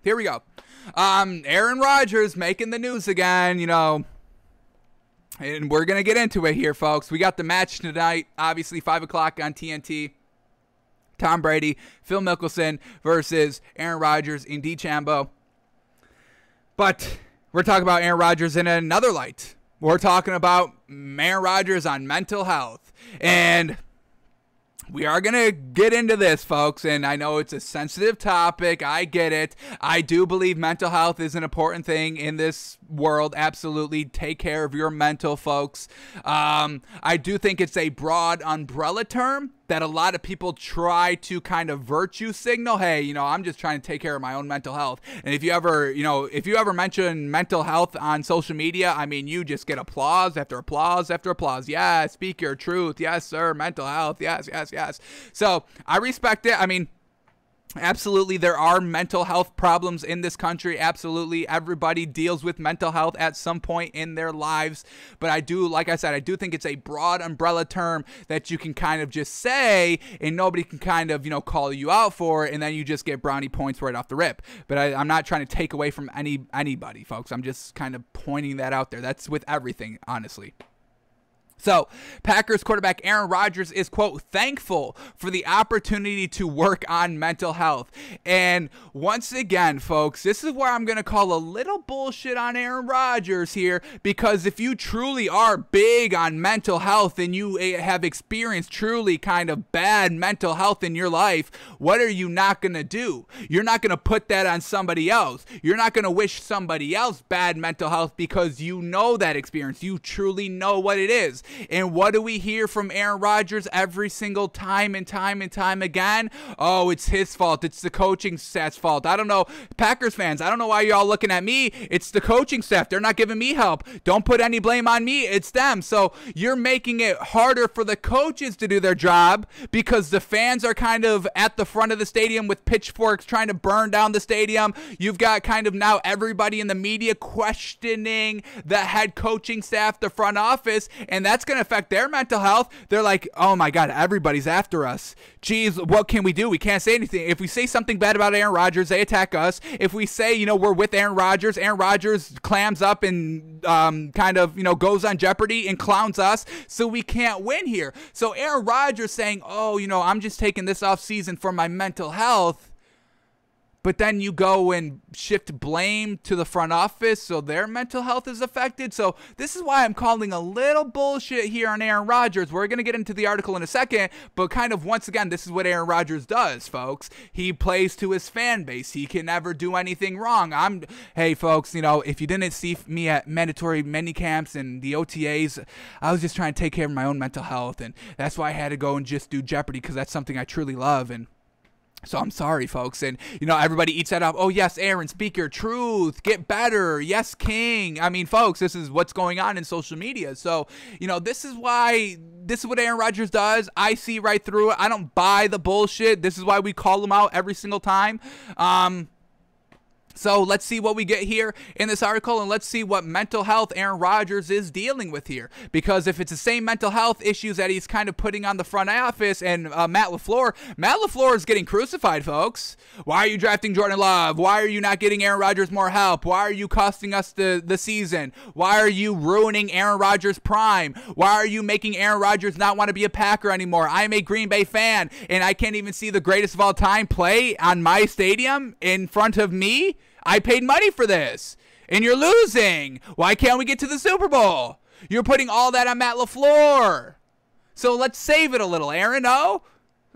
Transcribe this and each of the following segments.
here we go. Aaron Rodgers making the news again, and we're going to get into it here, folks. We got the match tonight, obviously 5 o'clock on TNT. Tom Brady, Phil Mickelson versus Aaron Rodgers in DeChambeau. But we're talking about Aaron Rodgers in another light. We're talking about Aaron Rodgers on mental health. And we are going to get into this, folks, and I know it's a sensitive topic. I get it. I do believe mental health is an important thing in this world. Absolutely. Take care of your mental, folks. I do think it's a broad umbrella term that a lot of people try to kind of virtue signal. Hey, I'm just trying to take care of my own mental health. And if you ever mention mental health on social media, I mean, you just get applause after applause after applause. Yeah, speak your truth. Yes, sir. Mental health. Yes, yes, yes. So I respect it. I mean, absolutely, there are mental health problems in this country. Absolutely, everybody deals with mental health at some point in their lives. But I do, like I said, I do think it's a broad umbrella term that you can kind of just say, and nobody can kind of, call you out for it, and then you just get brownie points right off the rip. But I'm not trying to take away from anybody, folks. I'm just kind of pointing that out there. That's with everything, honestly. So, Packers quarterback Aaron Rodgers is, quote, thankful for the opportunity to work on mental health. And once again, folks, this is where I'm going to call a little bullshit on Aaron Rodgers here, because if you truly are big on mental health and you have experienced truly kind of bad mental health in your life, what are you not going to do? You're not going to put that on somebody else. You're not going to wish somebody else bad mental health because you know that experience. You truly know what it is. And what do we hear from Aaron Rodgers every single time and time again? Oh, it's his fault. It's the coaching staff's fault. I don't know. Packers fans, I don't know why you're all looking at me. It's the coaching staff. They're not giving me help. Don't put any blame on me. It's them. So you're making it harder for the coaches to do their job because the fans are kind of at the front of the stadium with pitchforks trying to burn down the stadium. You've got kind of now everybody in the media questioning the head coaching staff, the front office, and that's going to affect their mental health. They're like, oh my God, everybody's after us. Geez, what can we do? We can't say anything. If we say something bad about Aaron Rodgers, they attack us. If we say, we're with Aaron Rodgers clams up and kind of, goes on Jeopardy and clowns us, so we can't win here. So Aaron Rodgers saying, oh, I'm just taking this off season for my mental health. But then you go and shift blame to the front office so their mental health is affected. So this is why I'm calling a little bullshit here on Aaron Rodgers. We're going to get into the article in a second, but kind of once again, this is what Aaron Rodgers does, folks. He plays to his fan base. He can never do anything wrong. Hey, folks, if you didn't see me at mandatory mini camps and the OTAs, I was just trying to take care of my own mental health, and that's why I had to go and just do Jeopardy because that's something I truly love. And so I'm sorry, folks. And, everybody eats that up. Oh, yes, Aaron, speak your truth. Get better. Yes, king. I mean, folks, this is what's going on in social media. So, this is what Aaron Rodgers does. I see right through it. I don't buy the bullshit. This is why we call him out every single time. So let's see what we get here in this article, and let's see what mental health Aaron Rodgers is dealing with here. Because if it's the same mental health issues that he's kind of putting on the front office and Matt LaFleur is getting crucified, folks. Why are you drafting Jordan Love? Why are you not getting Aaron Rodgers more help? Why are you costing us the season? Why are you ruining Aaron Rodgers' prime? Why are you making Aaron Rodgers not want to be a Packer anymore? I'm a Green Bay fan, and I can't even see the greatest of all time play on my stadium in front of me? I paid money for this, and you're losing. Why can't we get to the Super Bowl? You're putting all that on Matt LaFleur. So let's save it a little, Aaron. Oh,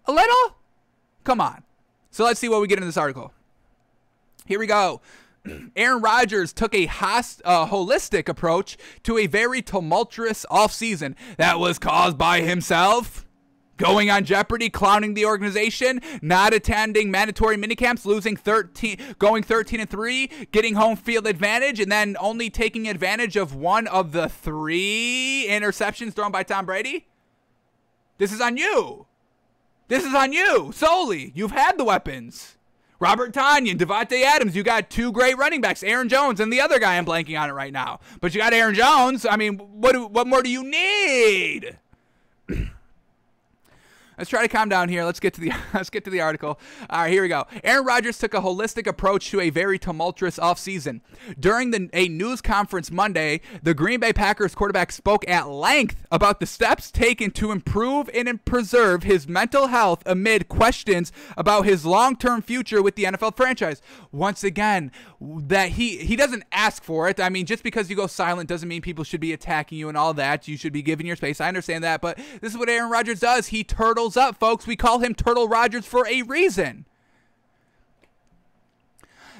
a little? Come on. So let's see what we get in this article. Here we go. Aaron Rodgers took a holistic approach to a very tumultuous offseason that was caused by himself. Going on Jeopardy, clowning the organization, not attending mandatory minicamps, going 13-3, getting home field advantage, and then only taking advantage of one of the 3 interceptions thrown by Tom Brady? This is on you. This is on you solely. You've had the weapons. Robert Tonyan, Devontae Adams, you got 2 great running backs, Aaron Jones and the other guy I'm blanking on it right now. But you got Aaron Jones. I mean, what more do you need? Let's try to calm down here. Let's get to the article. All right, here we go. Aaron Rodgers took a holistic approach to a very tumultuous offseason. During a news conference Monday, the Green Bay Packers quarterback spoke at length about the steps taken to improve and preserve his mental health amid questions about his long-term future with the NFL franchise. Once again, that he doesn't ask for it. I mean, just because you go silent doesn't mean people should be attacking you and all that. You should be giving your space. I understand that, but this is what Aaron Rodgers does. He turtles up, folks. We call him Turtle Rodgers for a reason.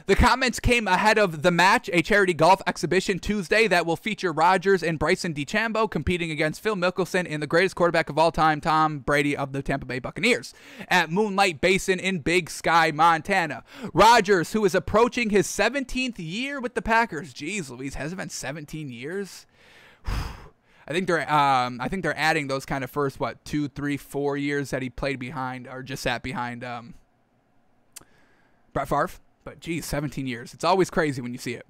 The comments came ahead of The Match, a charity golf exhibition Tuesday that will feature Rodgers and Bryson DeChambeau competing against Phil Mickelson and the greatest quarterback of all time, Tom Brady of the Tampa Bay Buccaneers, at Moonlight Basin in Big Sky, Montana. Rodgers, who is approaching his 17th year with the Packers. Jeez Louise, has it been 17 years? I think they're adding those kind of first 2, 3, 4 years that he played behind or just sat behind Brett Favre. But geez, 17 years. It's always crazy when you see it.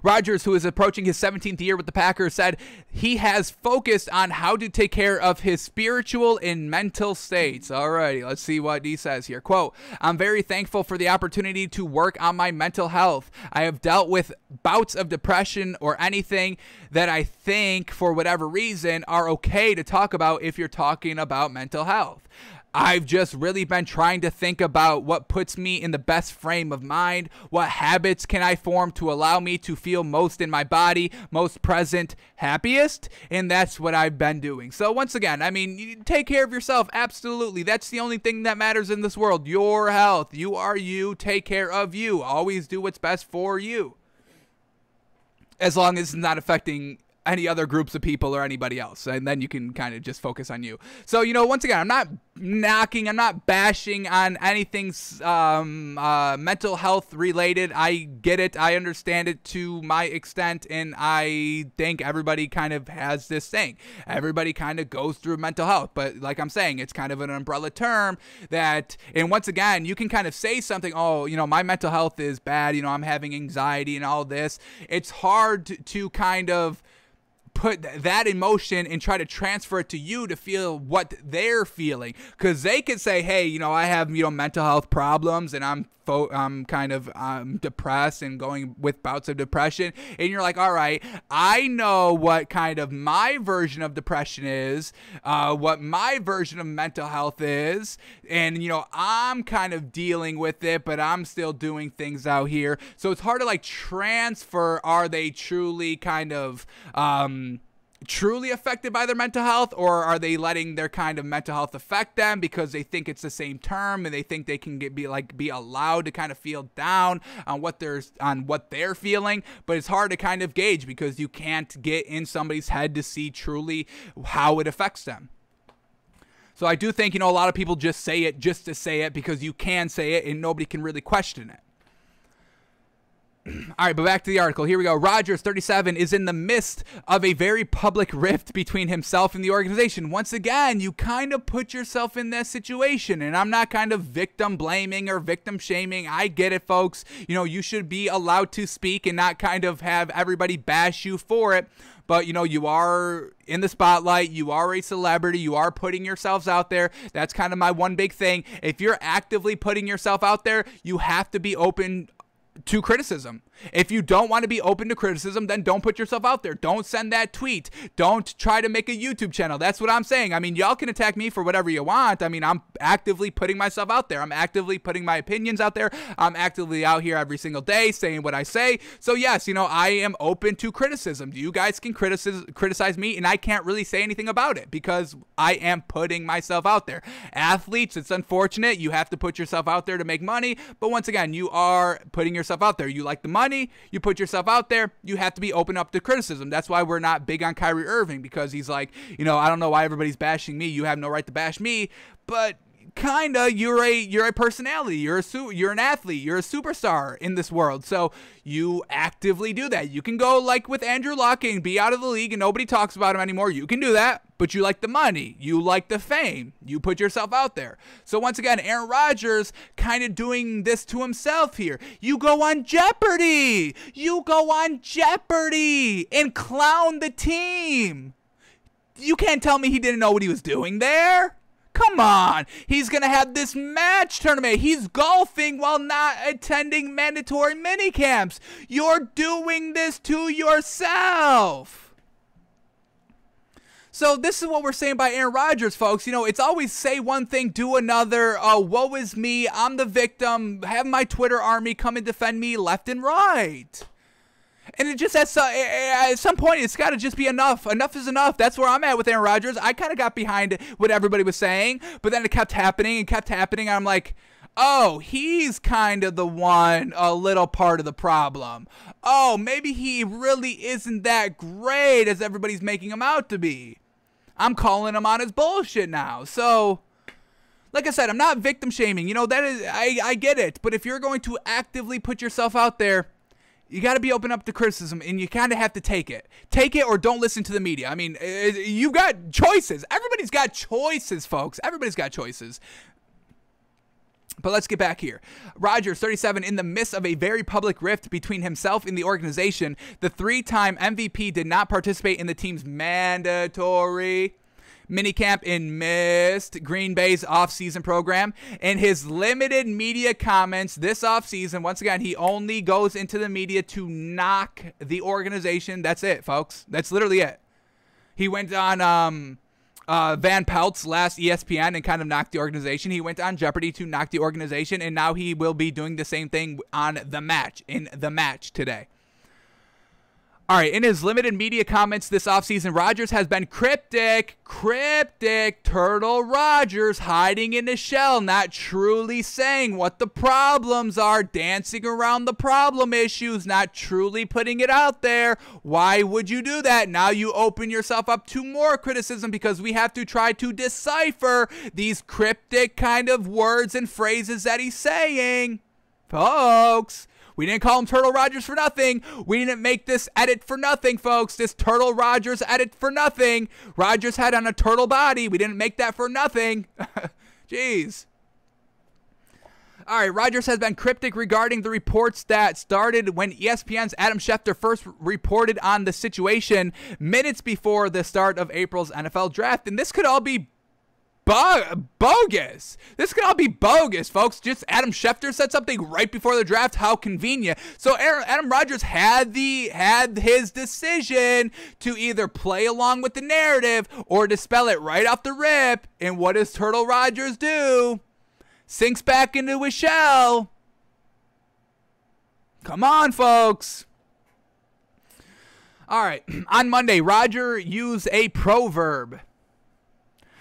Rodgers, who is approaching his 17th year with the Packers, said he has focused on how to take care of his spiritual and mental states. Alrighty, let's see what he says here. Quote, I'm very thankful for the opportunity to work on my mental health. I have dealt with bouts of depression or anything that I think, for whatever reason, are okay to talk about if you're talking about mental health. I've just really been trying to think about what puts me in the best frame of mind. What habits can I form to allow me to feel most in my body, most present, happiest? And that's what I've been doing. So once again, I mean, you take care of yourself. Absolutely. That's the only thing that matters in this world. Your health. You are you. Take care of you. Always do what's best for you. As long as it's not affecting any other groups of people or anybody else, and then you can kind of just focus on you. So, once again, I'm not knocking, I'm not bashing on anything's mental health related. I get it, I understand it to my extent, and I think everybody kind of has this thing. Everybody kind of goes through mental health, but like I'm saying, it's kind of an umbrella term that, and once again, you can kind of say something, oh, my mental health is bad, I'm having anxiety and all this. It's hard to kind of put that emotion and try to transfer it to you to feel what they're feeling, because they could say, hey, I have mental health problems and I'm kind of depressed and going with bouts of depression, and you're like, all right, I know what kind of my version of depression is, what my version of mental health is, and I'm kind of dealing with it, but I'm still doing things out here. So it's hard to transfer, are they truly kind of truly affected by their mental health, or are they letting their kind of mental health affect them because they think it's the same term and they think they can be allowed to kind of feel down on what they're feeling. But it's hard to kind of gauge because you can't get in somebody's head to see truly how it affects them. So I do think a lot of people just say it just to say it because you can say it and nobody can really question it. All right, but back to the article. Here we go. Rodgers, 37, is in the midst of a very public rift between himself and the organization. Once again, you kind of put yourself in that situation, and I'm not kind of victim blaming or victim shaming. I get it, folks. You should be allowed to speak and not kind of have everybody bash you for it. But, you are in the spotlight. You are a celebrity. You are putting yourselves out there. That's kind of my one big thing. If you're actively putting yourself out there, you have to be open to criticism. If you don't want to be open to criticism, then don't put yourself out there. Don't send that tweet. Don't try to make a YouTube channel. That's what I'm saying. I mean, y'all can attack me for whatever you want. I mean, I'm actively putting myself out there. I'm actively putting my opinions out there. I'm actively out here every single day saying what I say. So yes, I am open to criticism. You guys can criticize me, and I can't really say anything about it because I am putting myself out there. Athletes, it's unfortunate. You have to put yourself out there to make money. But once again, you are putting yourself out there. You like the money. You put yourself out there, you have to be open up to criticism. That's why we're not big on Kyrie Irving, because he's like, I don't know why everybody's bashing me. You have no right to bash me, but kinda, you're a personality. You're an athlete. You're a superstar in this world. So you actively do that. You can go like with Andrew Luck and be out of the league and nobody talks about him anymore. You can do that, but you like the money. You like the fame. You put yourself out there. So once again, Aaron Rodgers kind of doing this to himself here. You go on Jeopardy. You go on Jeopardy and clown the team. You can't tell me he didn't know what he was doing there. Come on. He's going to have this match tournament. He's golfing while not attending mandatory minicamps. You're doing this to yourself. So this is what we're saying by Aaron Rodgers, folks. You know, it's always say one thing, do another. Oh, woe is me. I'm the victim. Have my Twitter army come and defend me left and right. And it just at some point, it's got to just be enough. Enough is enough. That's where I'm at with Aaron Rodgers. I kind of got behind what everybody was saying, but then it kept happening and kept happening. And I'm like, oh, he's kind of the one, a little part of the problem. Oh, maybe he really isn't that great as everybody's making him out to be. I'm calling him on his bullshit now. So, like I said, I'm not victim shaming. You know, that is, I get it. But if you're going to actively put yourself out there, you got to be open up to criticism, and you kind of have to take it. Take it or don't listen to the media. I mean, you got choices. Everybody's got choices, folks. Everybody's got choices. But let's get back here. Rodgers, 37, in the midst of a very public rift between himself and the organization, the three-time MVP did not participate in the team's mandatory minicamp and missed Green Bay's offseason program. In his limited media comments this offseason, once again, he only goes into the media to knock the organization. That's it, folks. That's literally it. He went on Van Pelt's last ESPN and kind of knocked the organization. He went on Jeopardy to knock the organization, and now he will be doing the same thing on The Match, in The Match today. All right, in his limited media comments this offseason, Rodgers has been cryptic, Turtle Rodgers, hiding in a shell, not truly saying what the problems are, dancing around the problem issues, not truly putting it out there. Why would you do that? Now you open yourself up to more criticism because we have to try to decipher these cryptic kind of words and phrases that he's saying. Folks, we didn't call him Turtle Rodgers for nothing. We didn't make this edit for nothing, folks. This Turtle Rodgers edit for nothing. Rodgers had on a turtle body. We didn't make that for nothing. Jeez. All right, Rodgers has been cryptic regarding the reports that started when ESPN's Adam Schefter first reported on the situation minutes before the start of April's NFL draft. And this could all be bogus. This could all be bogus, folks. Just Adam Schefter said something right before the draft. How convenient. So Adam Rodgers had his decision to either play along with the narrative or dispel it right off the rip. And what does Turtle Rodgers do? Sinks back into his shell. Come on, folks. All right. On Monday, Rodgers used a proverb.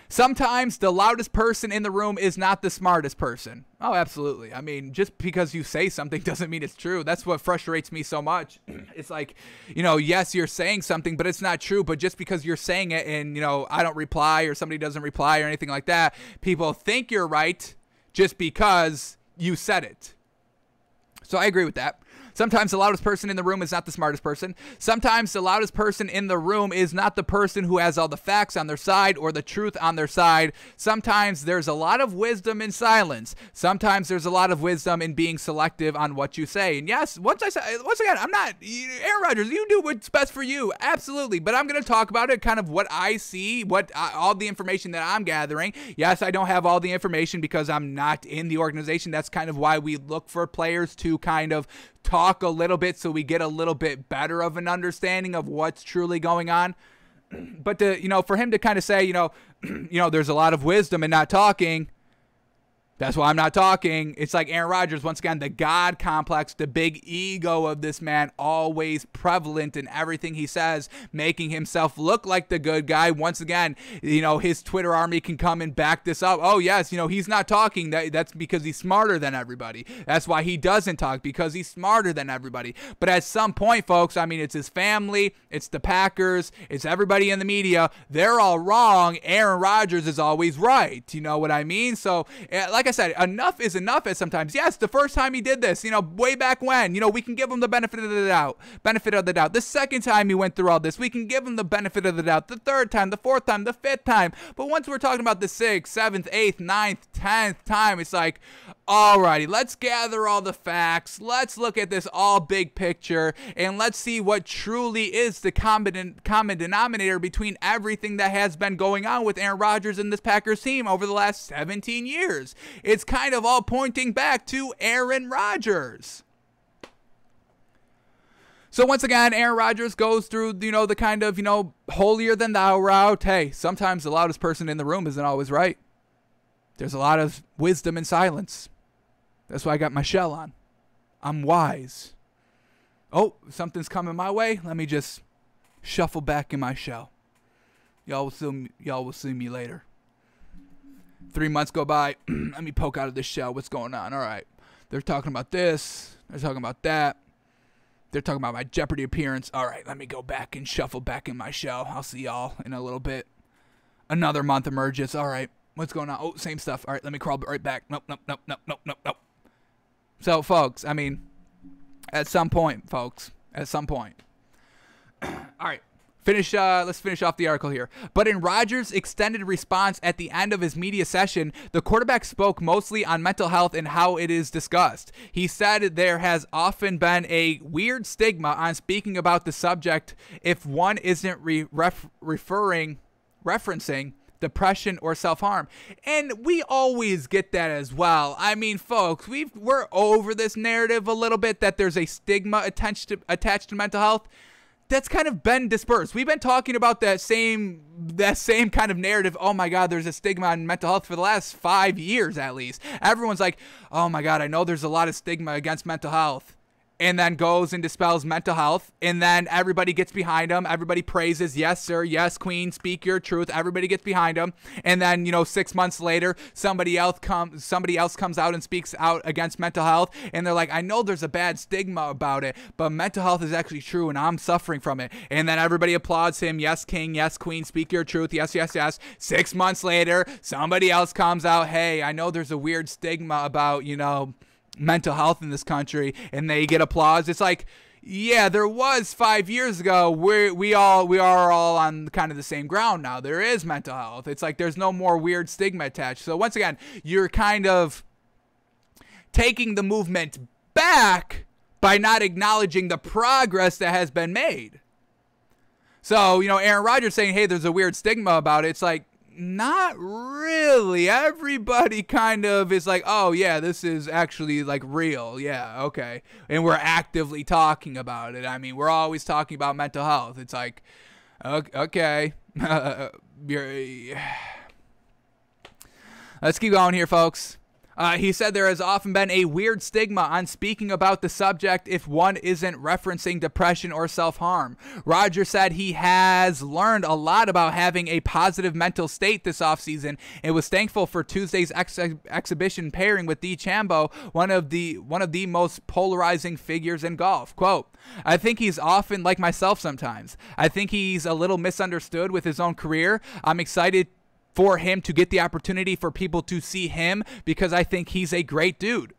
Sometimes the loudest person in the room is not the smartest person. Oh, absolutely. I mean, just because you say something doesn't mean it's true. That's what frustrates me so much. It's like, you know, yes, you're saying something, but it's not true. But just because you're saying it and, you know, I don't reply or somebody doesn't reply or anything like that, people think you're right just because you said it. So I agree with that. Sometimes the loudest person in the room is not the smartest person. Sometimes the loudest person in the room is not the person who has all the facts on their side or the truth on their side. Sometimes there's a lot of wisdom in silence. Sometimes there's a lot of wisdom in being selective on what you say. And yes, once again, I'm not Aaron Rodgers. You do what's best for you, absolutely. But I'm going to talk about it, kind of what I see, all the information that I'm gathering. Yes, I don't have all the information because I'm not in the organization. That's kind of why we look for players to kind of talk a little bit so we get a little bit better of an understanding of what's truly going on. But for him to kind of say, there's a lot of wisdom in not talking. That's why I'm not talking. It's like Aaron Rodgers, once again, the God complex, the big ego of this man, always prevalent in everything he says, making himself look like the good guy. Once again, his Twitter army can come and back this up. Oh, yes, he's not talking. That's because he's smarter than everybody. That's why he doesn't talk, because he's smarter than everybody. But at some point, folks, I mean, it's his family, it's the Packers, it's everybody in the media. They're all wrong. Aaron Rodgers is always right. You know what I mean? So, like I said, enough is enough at sometimes. Yes, the first time he did this, way back when, we can give him the benefit of the doubt. The second time he went through all this, we can give him the benefit of the doubt. The third time, the fourth time, the fifth time. But once we're talking about the 6th, 7th, 8th, 9th, 10th time, it's like, Alrighty, let's gather all the facts. Let's look at this all big picture, and let's see what truly is the common denominator between everything that has been going on with Aaron Rodgers and this Packers team over the last 17 years. It's kind of all pointing back to Aaron Rodgers. So once again, Aaron Rodgers goes through, the kind of, holier than thou route. Hey, sometimes the loudest person in the room isn't always right. There's a lot of wisdom in silence. That's why I got my shell on. I'm wise. Oh, something's coming my way. Let me just shuffle back in my shell. Y'all will see me later. 3 months go by. Let me poke out of this shell. What's going on? All right. They're talking about this. They're talking about that. They're talking about my Jeopardy appearance. All right. Let me go back and shuffle back in my shell. I'll see y'all in a little bit. Another month emerges. All right. What's going on? Oh, same stuff. All right. Let me crawl right back. Nope. So, folks, I mean, at some point, folks, at some point. All right. Let's finish off the article here. But in Rodgers' extended response at the end of his media session, the quarterback spoke mostly on mental health and how it is discussed. He said there has often been a weird stigma on speaking about the subject if one isn't referencing depression or self-harm. And we always get that as well. I mean, folks, we're over this narrative a little bit that there's a stigma attached to mental health. That's kind of been dispersed. We've been talking about that same kind of narrative. Oh my God, there's a stigma on mental health for the last 5 years at least. Everyone's like, oh my God, I know there's a lot of stigma against mental health. And then goes and dispels mental health, and then everybody gets behind him. Everybody praises, yes, sir, yes, queen, speak your truth. Everybody gets behind him, and then 6 months later, somebody else comes out and speaks out against mental health, and they're like, I know there's a bad stigma about it, but mental health is actually true, and I'm suffering from it. And then everybody applauds him, yes, king, yes, queen, speak your truth, yes, yes, yes. 6 months later, somebody else comes out, hey, I know there's a weird stigma about mental health in this country, and they get applause. It's like, yeah, there was 5 years ago. We are all on kind of the same ground now. There is mental health. It's like there's no more weird stigma attached. So once again, you're kind of taking the movement back by not acknowledging the progress that has been made. So, Aaron Rodgers saying, hey, there's a weird stigma about it. It's like, not really. Everybody kind of is like, oh yeah, this is actually like real. Yeah, okay. And we're actively talking about it. I mean, we're always talking about mental health. It's like, okay. Let's keep going here, folks. He said there has often been a weird stigma on speaking about the subject if one isn't referencing depression or self-harm. Rodgers said he has learned a lot about having a positive mental state this offseason and was thankful for Tuesday's exhibition pairing with DeChambeau, one of the most polarizing figures in golf. Quote, I think he's often like myself sometimes. I think he's a little misunderstood with his own career. I'm excited for him to get the opportunity for people to see him because I think he's a great dude.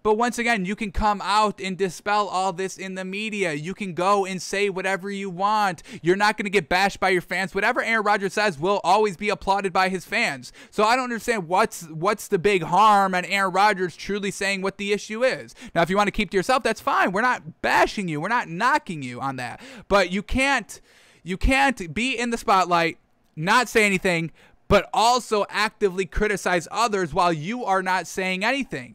But once again, you can come out and dispel all this in the media. You can go and say whatever you want. You're not going to get bashed by your fans. Whatever Aaron Rodgers says will always be applauded by his fans. So I don't understand what's the big harm in Aaron Rodgers truly saying what the issue is. Now, if you want to keep to yourself, that's fine. We're not bashing you. We're not knocking you on that. But you can't be in the spotlight, not say anything, but also actively criticize others while you are not saying anything.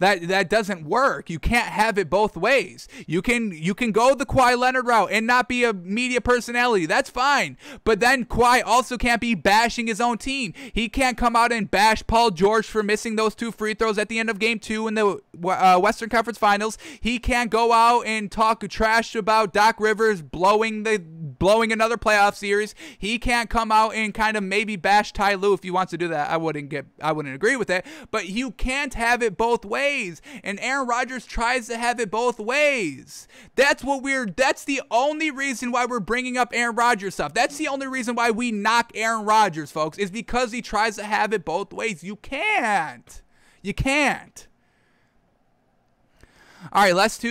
That doesn't work. You can't have it both ways. You can go the Kawhi Leonard route and not be a media personality. That's fine. But then Kawhi also can't be bashing his own team. He can't come out and bash Paul George for missing those 2 free throws at the end of Game 2 in the Western Conference Finals. He can't go out and talk trash about Doc Rivers blowing another playoff series. He can't come out and kind of maybe bash Ty Lue if he wants to do that. I wouldn't agree with it. But you can't have it both ways. And Aaron Rodgers tries to have it both ways. That's the only reason why we're bringing up Aaron Rodgers stuff. That's the only reason why we knock Aaron Rodgers, folks, is because he tries to have it both ways. You can't. All right, last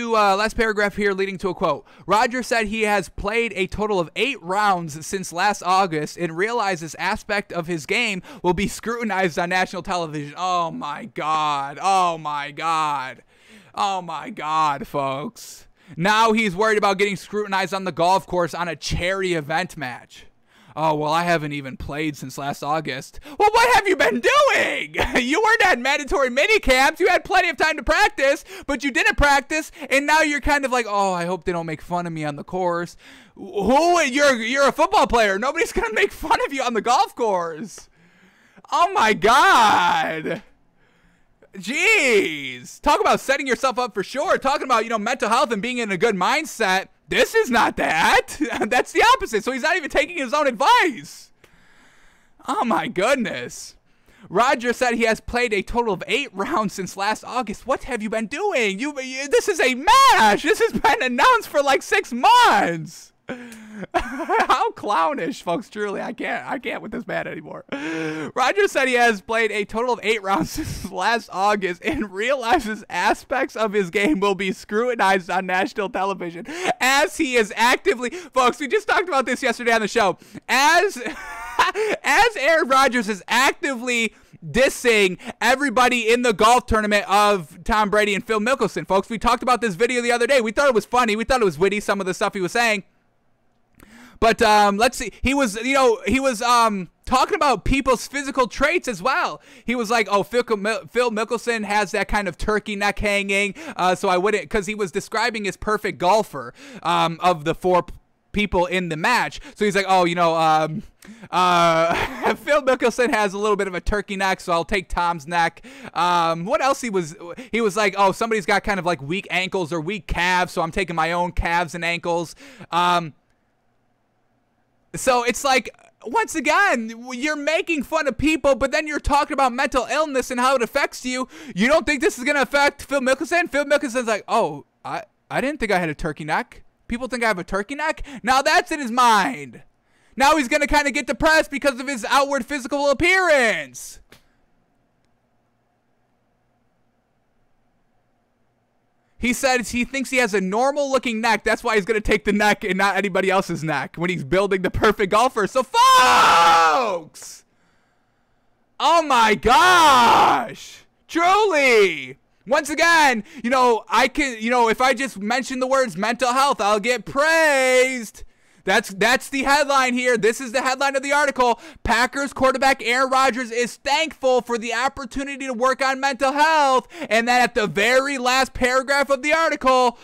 paragraph here leading to a quote. Rodgers said he has played a total of 8 rounds since last August and realizes aspect of his game will be scrutinized on national television. Oh, my God. Oh, my God. Oh, my God, folks. Now he's worried about getting scrutinized on the golf course on a charity event match. Oh, well, I haven't even played since last August. Well, what have you been doing? You weren't at mandatory mini camps. You had plenty of time to practice, but you didn't practice, and now you're kind of like, oh, I hope they don't make fun of me on the course. You're a football player. Nobody's going to make fun of you on the golf course. Oh, my God. Jeez. Talk about setting yourself up for sure. Talking about, mental health and being in a good mindset. This is not that. That's the opposite. So he's not even taking his own advice. Oh, my goodness. Rodgers said he has played a total of 8 rounds since last August. What have you been doing? This is a match. This has been announced for like 6 months. How clownish, folks. Truly, I can't with this man anymore. Rodgers said he has played a total of 8 rounds since last August and realizes aspects of his game will be scrutinized on national television as he is actively, folks, we just talked about this yesterday on the show, as Aaron Rodgers is actively dissing everybody in the golf tournament of Tom Brady and Phil Mickelson. Folks, we talked about this video the other day. We thought it was funny. We thought it was witty, some of the stuff he was saying. But let's see. He was talking about people's physical traits as well. He was like, "Oh, Phil Mickelson has that kind of turkey neck hanging." So I wouldn't, because he was describing his perfect golfer of the 4 people in the match. So he's like, "Oh, Phil Mickelson has a little bit of a turkey neck, so I'll take Tom's neck." What else he was like, "Oh, somebody's got kind of like weak ankles or weak calves, so I'm taking my own calves and ankles." So it's like, once again, you're making fun of people, but then you're talking about mental illness and how it affects you. You don't think this is going to affect Phil Mickelson? Phil Mickelson's like, "Oh, I didn't think I had a turkey neck. People think I have a turkey neck?" Now that's in his mind. Now he's going to kind of get depressed because of his outward physical appearance. He said he thinks he has a normal looking neck. That's why he's going to take the neck and not anybody else's neck when he's building the perfect golfer. So, folks! Oh my gosh! Truly! Once again, if I just mention the words mental health, I'll get praised. That's the headline here. This is the headline of the article. Packers quarterback Aaron Rodgers is thankful for the opportunity to work on mental health. And then at the very last paragraph of the article,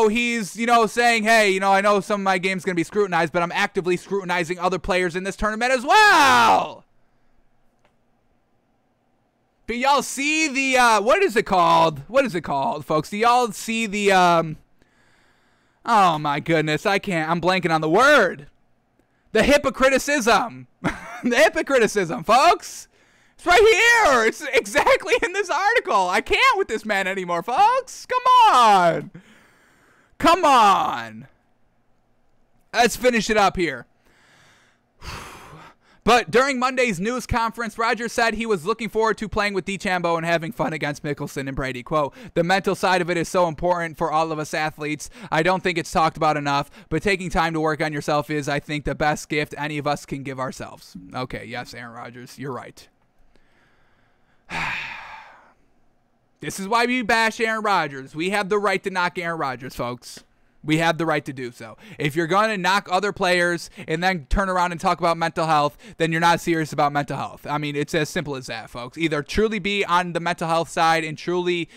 he's, saying, "Hey, I know some of my game's going to be scrutinized, but I'm actively scrutinizing other players in this tournament as well." But y'all see the, what is it called? What is it called, folks? Do y'all see the, oh my goodness, I'm blanking on the word. The hypocriticism. The hypocriticism, folks. It's right here. It's exactly in this article. I can't with this man anymore, folks. Come on. Come on. Let's finish it up here. But during Monday's news conference, Rodgers said he was looking forward to playing with DeChambeau and having fun against Mickelson and Brady. Quote, "The mental side of it is so important for all of us athletes. I don't think it's talked about enough, but taking time to work on yourself is, I think, the best gift any of us can give ourselves." Okay, yes, Aaron Rodgers, you're right. This is why we bash Aaron Rodgers. We have the right to knock Aaron Rodgers, folks. We have the right to do so. If you're going to knock other players and then turn around and talk about mental health, then you're not serious about mental health. I mean, it's as simple as that, folks. Either truly be on the mental health side and truly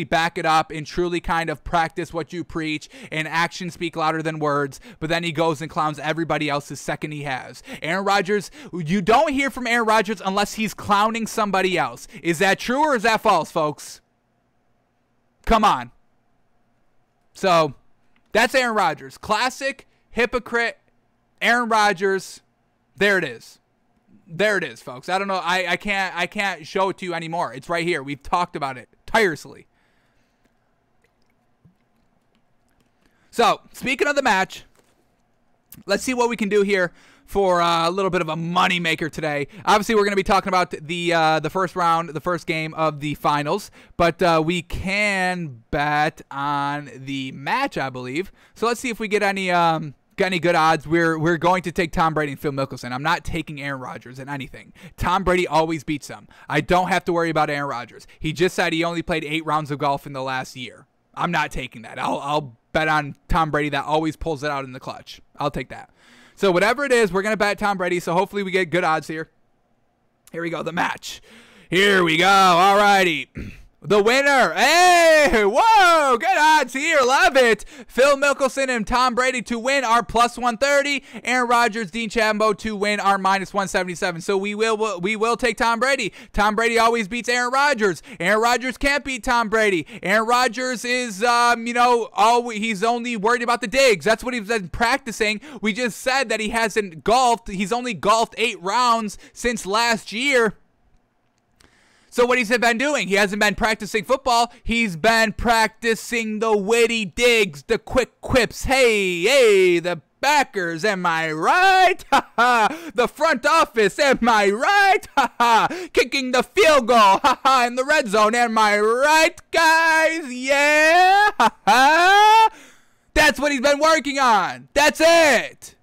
back it up and truly kind of practice what you preach, and actions speak louder than words, but then he goes and clowns everybody else the second he has. Aaron Rodgers, you don't hear from Aaron Rodgers unless he's clowning somebody else. Is that true or is that false, folks? Come on. So, that's Aaron Rodgers. Classic, hypocrite, Aaron Rodgers. There it is. There it is, folks. I don't know. I can't show it to you anymore. It's right here. We've talked about it tirelessly. So, speaking of the match, let's see what we can do here for a little bit of a money maker today. Obviously, we're going to be talking about the first round, the first game of the finals, but we can bet on the match, I believe. So let's see if we get any good odds. We're going to take Tom Brady and Phil Mickelson. I'm not taking Aaron Rodgers in anything. Tom Brady always beats them. I don't have to worry about Aaron Rodgers. He just said he only played 8 rounds of golf in the last year. I'm not taking that. I'll bet on Tom Brady that always pulls it out in the clutch. I'll take that. So whatever it is, we're going to bet Tom Brady, so hopefully we get good odds here. Here we go, the match. Here we go. All righty. The winner. Hey, whoa, good odds here. Love it. Phil Mickelson and Tom Brady to win our plus 130. Aaron Rodgers, Dean Chambeau to win our minus 177. So we will take Tom Brady. Tom Brady always beats Aaron Rodgers. Aaron Rodgers can't beat Tom Brady. Aaron Rodgers is, he's only worried about the digs. That's what he's been practicing. We just said that he hasn't golfed. He's only golfed 8 rounds since last year. So what he's been doing, he hasn't been practicing football. He's been practicing the witty digs, the quick quips. Hey, the backers, am I right? Ha ha. The front office, am I right? Ha ha. Kicking the field goal, ha ha. In the red zone, am I right, guys? Yeah. Ha ha. That's what he's been working on. That's it.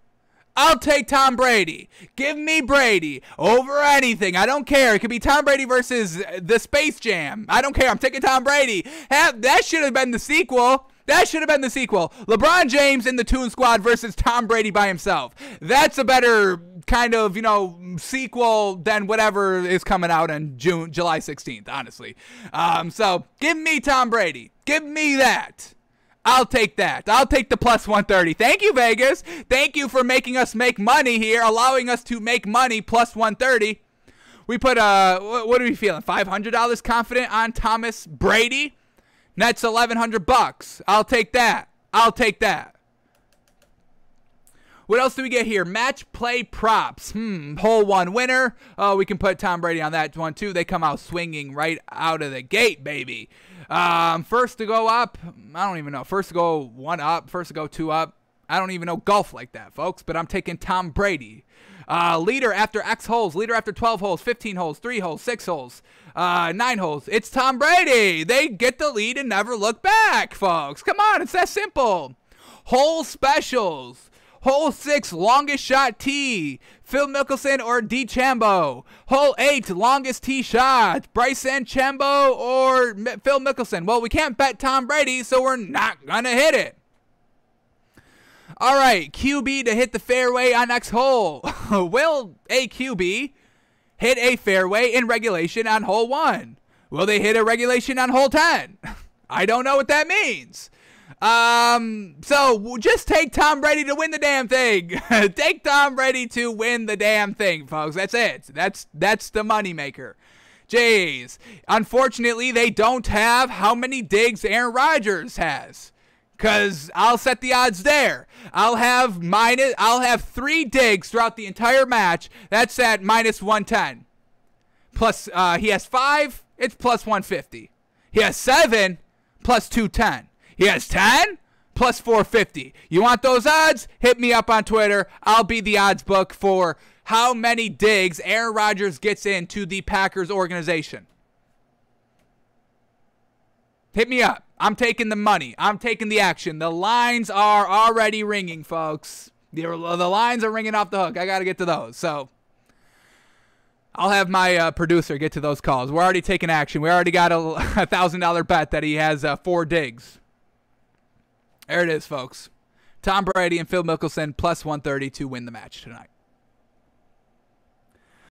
I'll take Tom Brady. Give me Brady over anything. I don't care. It could be Tom Brady versus the Space Jam. I don't care. I'm taking Tom Brady. That should have been the sequel. LeBron James in the Toon Squad versus Tom Brady by himself. That's a better kind of, sequel than whatever is coming out on July 16th, honestly. So give me Tom Brady. Give me that. I'll take that. I'll take the plus 130. Thank you, Vegas. Thank you for making us make money here, allowing us to make money plus 130. We put, what are we feeling? $500 confident on Thomas Brady? That's $1,100. I'll take that. What else do we get here? Match play props. Hole 1 winner. Oh, we can put Tom Brady on that one too. They come out swinging right out of the gate, baby. First to go up, I don't even know. First to go 1 up, first to go 2 up. I don't even know golf like that, folks, but I'm taking Tom Brady. Leader after X holes, leader after 12 holes, 15 holes, 3 holes, 6 holes, 9 holes. It's Tom Brady. They get the lead and never look back, folks. Come on, it's that simple. Hole specials. Hole 6, longest shot tee. Phil Mickelson or D. Chambeau. Hole 8, longest tee shot. Bryson Chambeau or Phil Mickelson. Well, we can't bet Tom Brady, so we're not going to hit it. All right, QB to hit the fairway on next hole. Will a QB hit a fairway in regulation on hole 1? Will they hit a regulation on hole 10? I don't know what that means. So just take Tom Brady to win the damn thing. Take Tom Brady to win the damn thing, folks. That's it. That's the moneymaker. Jays. Unfortunately, they don't have how many digs Aaron Rodgers has. Because I'll set the odds there. I'll have 3 digs throughout the entire match. That's at minus 110. Plus, he has 5. It's plus 150. He has 7. Plus 210. He has 10 plus 450. You want those odds? Hit me up on Twitter. I'll be the odds book for how many digs Aaron Rodgers gets into the Packers organization. Hit me up. I'm taking the money. I'm taking the action. The lines are already ringing, folks. The lines are ringing off the hook. I got to get to those. So I'll have my producer get to those calls. We're already taking action. We already got a $1,000 bet that he has 4 digs. There it is, folks. Tom Brady and Phil Mickelson plus 130 to win the match tonight.